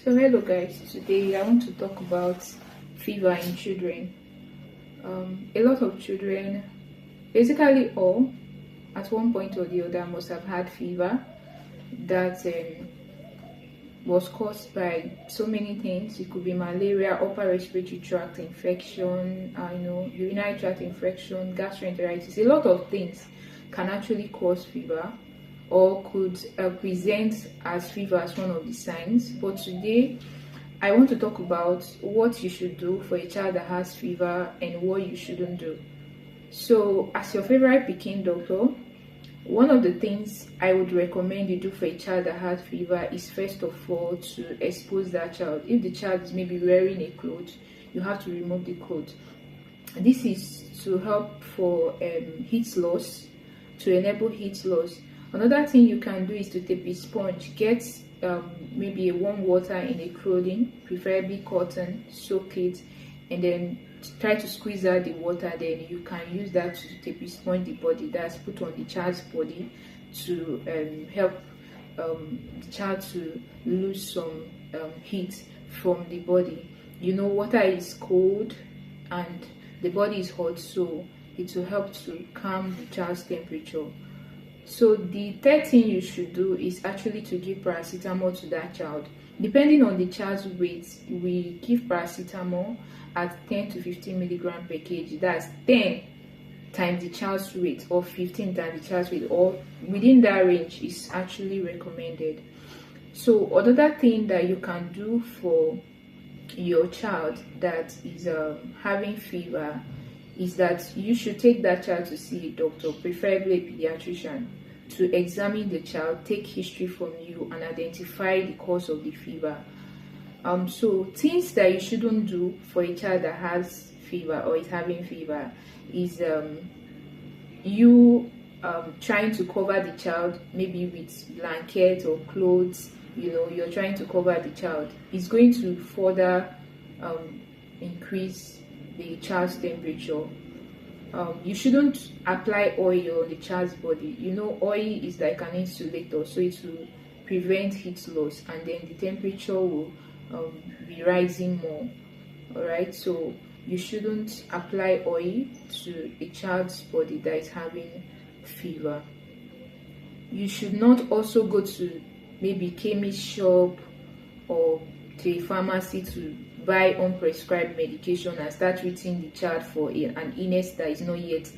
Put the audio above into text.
So hello guys, today I want to talk about fever in children. A lot of children, basically all, at one point or the other must have had fever that was caused by so many things. It could be malaria, upper respiratory tract infection, urinary tract infection, gastroenteritis. A lot of things can actually cause fever or could present as fever as one of the signs. But today I want to talk about what you should do for a child that has fever and what you shouldn't do. So as your favorite Pikin-doctor, one of the things I would recommend you do for a child that has fever is first of all to expose that child. If the child is maybe wearing a cloth, you have to remove the cloth. This is to help for heat loss, to enable heat loss. Another thing you can do is to take a sponge, get maybe a warm water in a clothing, preferably cotton, soak it, and then try to squeeze out the water. Then you can use that to tape sponge the body that's put on the child's body to help the child to lose some heat from the body. Water is cold and the body is hot, so it will help to calm the child's temperature. So the third thing you should do is actually to give paracetamol to that child. Depending on the child's weight, we give paracetamol at 10 to 15 milligram per kg. That's 10 times the child's weight or 15 times the child's weight, or within that range is actually recommended. So another thing that you can do for your child that is having fever is that you should take that child to see a doctor, preferably a pediatrician, to examine the child, take history from you, and identify the cause of the fever. So things that you shouldn't do for a child that has fever or is having fever is you trying to cover the child maybe with blanket or clothes. You're trying to cover the child. It's going to further increase the child's temperature. You shouldn't apply oil on the child's body. Oil is like an insulator, so it will prevent heat loss, and then the temperature will be rising more. All right, so you shouldn't apply oil to a child's body that is having fever. You should not also go to maybe chemist shop or to a pharmacy to buy unprescribed medication and start treating the child for an illness that is not yet